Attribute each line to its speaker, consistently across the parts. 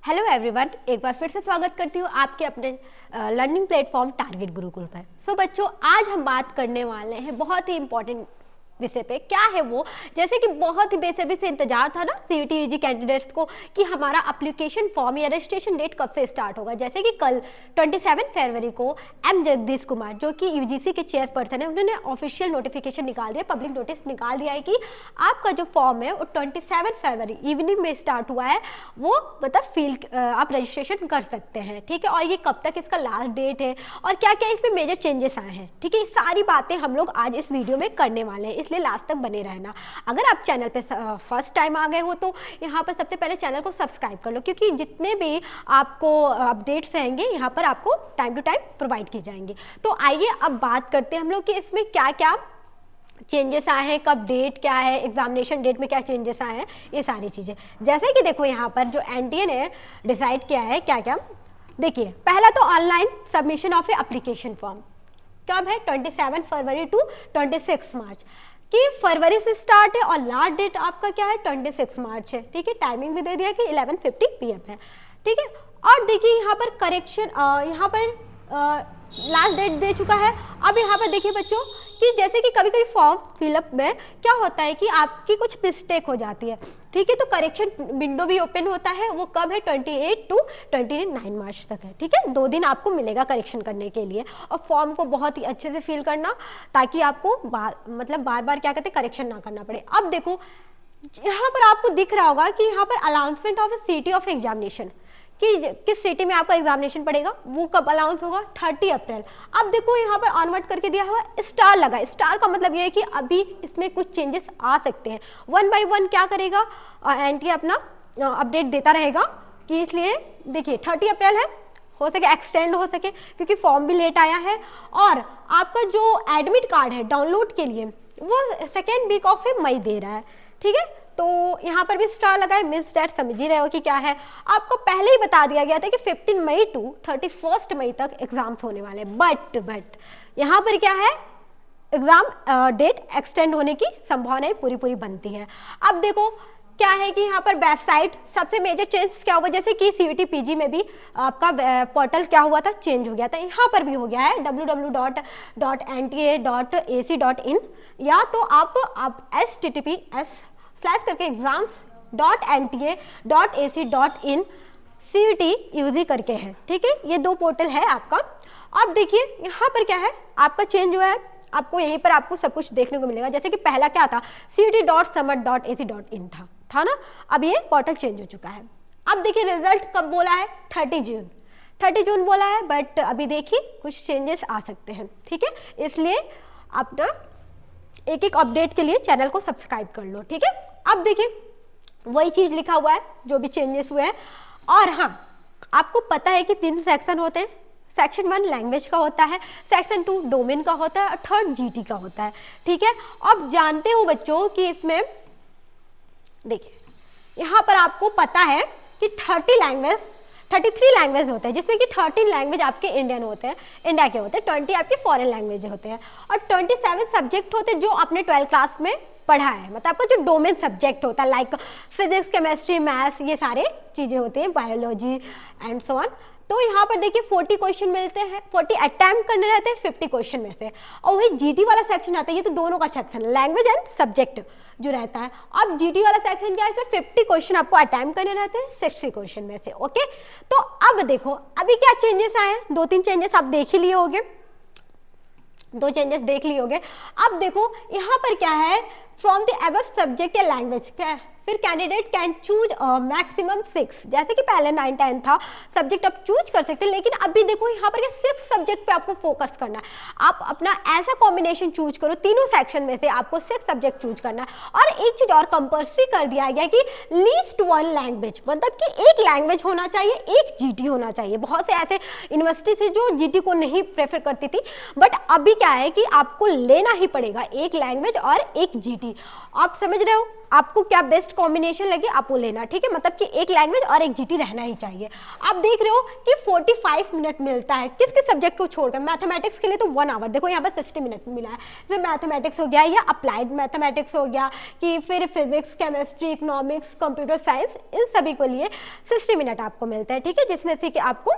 Speaker 1: Hello everyone, एक बार फिर से स्वागत करती हूँ आपके अपने लर्निंग प्लेटफॉर्म टारगेट गुरुकुल पर। सो बच्चों, आज हम बात करने वाले हैं बहुत ही इंपॉर्टेंट विषय पे। क्या है वो? जैसे कि बहुत ही बेसब्री से इंतजार था ना सीईटी यूजी कैंडिडेट्स को कि हमारा एप्लीकेशन फॉर्म या रजिस्ट्रेशन डेट कब से स्टार्ट होगा। जैसे कि कल 27 फरवरी को एम जगदीश कुमार, जो कि यूजीसी के चेयरपर्सन है, उन्होंने ऑफिशियल नोटिफिकेशन निकाल दिया, पब्लिक नोटिस निकाल दिया है कि आपका जो फॉर्म है वो 27 फरवरी इवनिंग में स्टार्ट हुआ है, वो मतलब आप रजिस्ट्रेशन कर सकते हैं। ठीक है, और ये कब तक इसका लास्ट डेट है और क्या क्या इसमें मेजर चेंजेस आए हैं। ठीक है, ये सारी बातें हम लोग आज इस वीडियो में करने वाले हैं, इसलिए लास्ट तक बने रहना। अगर आप चैनल पे फर्स्ट टाइम आ गए हो तो यहाँ पर सबसे पहले चैनल को सब्सक्राइब कर लो, क्योंकि जितने भी आपको अपडेट्स रहेंगे यहाँ पर आपको टाइम टू टाइम प्रोवाइड किए जाएंगे। तो आइए अब बात करते हैं हम लोग कि इसमें क्या क्या चेंजेस आए हैं, कब डेट क्या है, एग्जामिनेशन डेट में क्या चेंजेस आए हैं, ये सारी चीज़ें। जैसे कि देखो यहाँ पर जो एनटीए ने डिसाइड किया है क्या क्या। देखिए, पहला तो online submission of A application form कब है? 27 फरवरी टू 26 मार्च कि फरवरी से स्टार्ट है और लास्ट डेट आपका क्या है? 26 मार्च है। ठीक है, टाइमिंग भी दे दिया कि 11:50 PM है। ठीक है, और देखिए यहाँ पर करेक्शन, यहाँ पर लास्ट डेट दे चुका है। अब यहाँ पर देखिए बच्चों कि जैसे कि कभी कभी फॉर्म फिलअप में क्या होता है कि आपकी कुछ मिस्टेक हो जाती है। ठीक है, तो करेक्शन विंडो भी ओपन होता है। वो कब है? 28 टू 29 मार्च तक है। ठीक है, 2 दिन आपको मिलेगा करेक्शन करने के लिए और फॉर्म को बहुत ही अच्छे से फिल करना, ताकि आपको बार बार क्या कहते हैं, करेक्शन ना करना पड़े। अब देखो यहाँ पर आपको दिख रहा होगा कि यहाँ पर announcement of city of examination कि किस सिटी में आपका एग्जामिनेशन पड़ेगा, वो कब अनाउंस होगा? 30 अप्रैल। अब देखो यहाँ पर ऑनवर्ड करके दिया हुआ स्टार लगा। स्टार का मतलब ये है कि अभी इसमें कुछ चेंजेस आ सकते हैं। 1 बाय 1 क्या करेगा, एनटीए अपना अपडेट देता रहेगा कि इसलिए देखिए 30 अप्रैल है, हो सके एक्सटेंड हो सके क्योंकि फॉर्म भी लेट आया है। और आपका जो एडमिट कार्ड है डाउनलोड के लिए वो 2nd वीक ऑफ मई दे रहा है। ठीक है, तो यहाँ पर भी स्टार लगाए, मीन्स डेट समझ ही रहे हो कि क्या है। आपको पहले ही बता दिया गया था कि 15 मई टू 31 मई तक एग्जाम्स होने वाले हैं। बट यहाँ पर क्या है, एग्जाम डेट एक्सटेंड होने की संभावनाएं पूरी बनती है। अब देखो क्या है कि यहाँ पर वेबसाइट सबसे मेजर चेंज क्या हुआ, जैसे कि सीयूटी पीजी में भी आपका पोर्टल क्या हुआ था, चेंज हो गया था। यहाँ पर भी हो गया है www.nta.ac.in, या तो आप https://exams.nta.ac.in CET यूजी करके है। ठीक है, ये 2 पोर्टल है आपका। अब देखिए यहाँ पर क्या है, आपका चेंज हुआ है, आपको यहीं पर आपको सब कुछ देखने को मिलेगा। जैसे कि पहला क्या था, cet.summit.ac.in था ना, अब ये पोर्टल चेंज हो चुका है। अब देखिए रिजल्ट कब बोला है? 30 जून बोला है, बट अभी देखिए कुछ चेंजेस आ सकते हैं। ठीक है, इसलिए आप ना एक एक अपडेट के लिए चैनल को सब्सक्राइब कर लो। ठीक है, अब देखिए वही चीज लिखा हुआ है जो भी चेंजेस हुए हैं। और हाँ, आपको पता है कि 3 सेक्शन होते हैं। सेक्शन 1 लैंग्वेज का होता है, सेक्शन 2 डोमेन का होता है और 3rd जीटी का होता है। ठीक है, अब जानते हो बच्चों कि इसमें देखिए यहाँ पर आपको पता है कि 33 लैंग्वेज होते हैं, जिसमें कि 13 लैंग्वेज आपके इंडियन होते हैं, इंडिया के होते हैं, 20 आपके फॉरेन लैंग्वेज होते हैं और 27 सब्जेक्ट होते हैं जो आपने 12th क्लास में पढ़ा है। मतलब आपका जो डोमेन सब्जेक्ट होता है, लाइक फिजिक्स, केमिस्ट्री, मैथ्स, ये सारे चीजें होती हैं, बायोलॉजी एंड सो ऑन। तो यहाँ पर देखिए 40 क्वेश्चन मिलते हैं, 40 अटेम्प्ट करने रहते हैं 50 क्वेश्चन में से। और वही जीटी वाला सेक्शन आता है, ये तो दोनों का सेक्शन, लैंग्वेज एंड सब्जेक्ट जो रहता है। अब जीटी वाला सेक्शन क्या है, इसमें 50 क्वेश्चन आपको अटेम्प्ट करने रहते हैं 60 क्वेश्चन में से। ओके, तो अब देखो अभी क्या चेंजेस आए हैं, 2-3 चेंजेस आप देख ही लिए होंगे, 2 चेंजेस देख लिए होंगे। अब देखो यहाँ पर क्या है, फ्रॉम द अबव सब्जेक्ट या लैंग्वेज क्या है, फिर कैंडिडेट कैन चूज मैक्सिमम 6। जैसे कि पहले 9, 10 था, सब्जेक्ट आप चूज कर सकते हैं, लेकिन अभी देखो यहाँ पर 6 सब्जेक्ट पे आपको फोकस करना है। आप अपना ऐसा कॉम्बिनेशन चूज करो, तीनों सेक्शन में से आपको 6 सब्जेक्ट चूज करना है। और एक चीज और कंपल्सरी कर दिया गया कि लीस्ट 1 लैंग्वेज, मतलब कि एक लैंग्वेज होना चाहिए, एक जीटी होना चाहिए। बहुत से ऐसे यूनिवर्सिटी से जो जीटी को नहीं प्रेफर करती थी, बट अभी क्या है कि आपको लेना ही पड़ेगा एक लैंग्वेज और एक जीटी। आप समझ रहे हो आपको क्या बेस्ट कॉम्बिनेशन लगे आप वो लेना, ठीक है, मतलब कि एक लैंग्वेज और एक जीटी रहना ही चाहिए। आप देख रहे हो कि 45 मिनट मिलता है किस किस सब्जेक्ट को छोड़कर। मैथमेटिक्स के लिए तो 1 आवर, देखो यहाँ पर 60 मिनट मिला है, जैसे मैथमेटिक्स हो गया या अप्लाइड मैथमेटिक्स हो गया, कि फिर physics, chemistry, economics, computer science, इन सभी को लिए 60 मिनट आपको मिलता है, ठीक है, जिसमें से कि आपको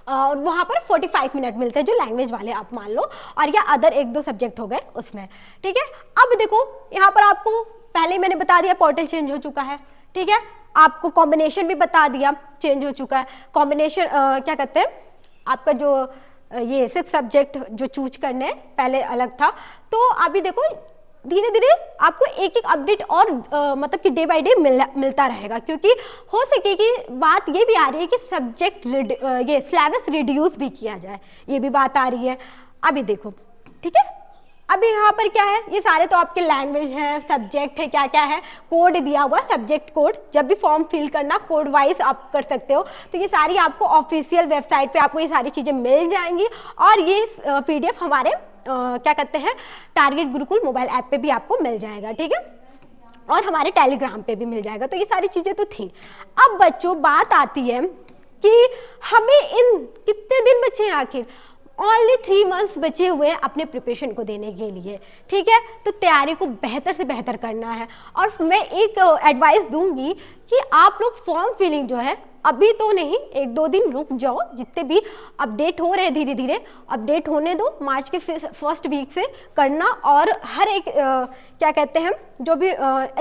Speaker 1: और वहाँ पर 45 मिनट मिलते हैं जो लैंग्वेज वाले आप मान लो, और या अदर 1-2 सब्जेक्ट हो गए उसमें, ठीक है। अब देखो यहाँ पर आपको पहले मैंने बता दिया पोर्टल चेंज हो चुका है, ठीक है, आपको कॉम्बिनेशन भी बता दिया चेंज हो चुका है। कॉम्बिनेशन क्या कहते हैं, आपका जो ये 6 सब्जेक्ट जो चूज करने पहले अलग था, तो अभी देखो धीरे धीरे आपको एक एक अपडेट और मतलब कि डे बाय डे मिलता रहेगा, क्योंकि हो सके कि बात ये भी आ रही है कि सब्जेक्ट ये सिलेबस रिड्यूस भी किया जाए, ये भी बात आ रही है। अभी देखो, ठीक है, अभी यहाँ पर क्या है, ये सारे तो आपके लैंग्वेज है, सब्जेक्ट है, क्या क्या है, कोड दिया हुआ, सब्जेक्ट कोड, जब भी फॉर्म फिल करना कोड वाइज आप कर सकते हो। तो ये सारी आपको ऑफिशियल वेबसाइट पे आपको ये सारी चीज़ें मिल जाएंगी, और ये PDF हमारे क्या कहते हैं टारगेट गुरुकुल मोबाइल ऐप पे भी आपको मिल जाएगा, ठीक है, और हमारे टेलीग्राम पे भी मिल जाएगा। तो ये सारी चीज़ें तो थी। अब बच्चों बात आती है कि हमें इन कितने दिन बचे हैं, आखिर ओनली 3 मंथ्स बचे हुए हैं अपने प्रिपरेशन को देने के लिए, ठीक है। तो तैयारी को बेहतर से बेहतर करना है, और मैं एक एडवाइस दूंगी कि आप लोग फॉर्म फिलिंग जो है अभी तो नहीं, 1-2 दिन रुक जाओ, जितने भी अपडेट हो रहे हैं धीरे धीरे अपडेट होने दो, मार्च के फर्स्ट वीक से करना, और हर एक क्या कहते हैं जो भी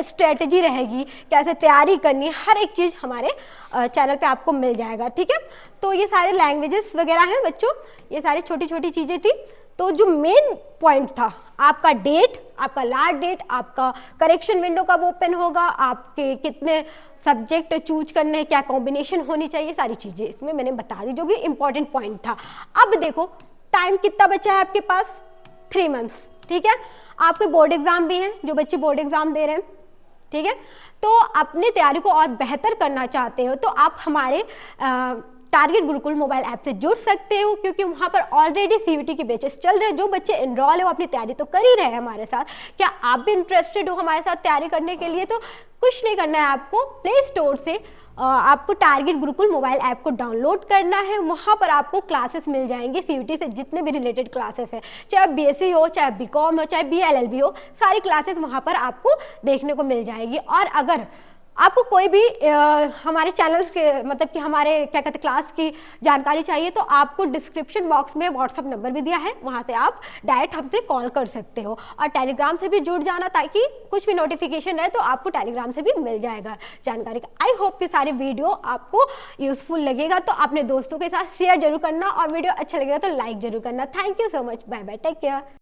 Speaker 1: स्ट्रेटजी रहेगी, कैसे तैयारी करनी, हर एक चीज़ हमारे चैनल पे आपको मिल जाएगा, ठीक है। तो ये सारे लैंग्वेजेस वगैरह हैं बच्चों, ये सारी छोटी छोटी चीज़ें थी। तो जो मेन पॉइंट था आपका डेट, आपका लास्ट डेट, आपका करेक्शन विंडो कब ओपन होगा, आपके कितने सब्जेक्ट चूज करने हैं, क्या कॉम्बिनेशन होनी चाहिए, सारी चीज़ें इसमें मैंने बता दी, जो कि इंपॉर्टेंट पॉइंट था। अब देखो टाइम कितना बचा है आपके पास, 3 मंथ्स, ठीक है। आपके बोर्ड एग्जाम भी हैं, जो बच्चे बोर्ड एग्जाम दे रहे हैं, ठीक है। तो अपनी तैयारी को और बेहतर करना चाहते हो तो आप हमारे टारगेट गुरुकुल मोबाइल ऐप से जुड़ सकते हो, क्योंकि वहाँ पर ऑलरेडी CVT के बैचेस चल रहे हैं। जो बच्चे एनरोल है वो अपनी तैयारी तो कर ही रहे हैं हमारे साथ। क्या आप भी इंटरेस्टेड हो हमारे साथ तैयारी करने के लिए? तो कुछ नहीं करना है आपको, प्ले स्टोर से आपको टारगेट गुरुकुल मोबाइल ऐप को डाउनलोड करना है। वहाँ पर आपको क्लासेस मिल जाएंगे, CVT से जितने भी रिलेटेड क्लासेस है, चाहे BSc हो, चाहे BCom हो, चाहे BLLB हो, सारी क्लासेस वहाँ पर आपको देखने को मिल जाएगी। और अगर आपको कोई भी हमारे चैनल्स के मतलब कि हमारे क्या कहते हैं क्लास की जानकारी चाहिए, तो आपको डिस्क्रिप्शन बॉक्स में व्हाट्सअप नंबर भी दिया है, वहाँ से आप डायरेक्ट हमसे कॉल कर सकते हो। और टेलीग्राम से भी जुड़ जाना, ताकि कुछ भी नोटिफिकेशन रहे तो आपको टेलीग्राम से भी मिल जाएगा जानकारी का। आई होप कि सारे वीडियो आपको यूजफुल लगेगा, तो अपने दोस्तों के साथ शेयर जरूर करना, और वीडियो अच्छा लगेगा तो लाइक जरूर करना। Thank you so much, bye bye, take care.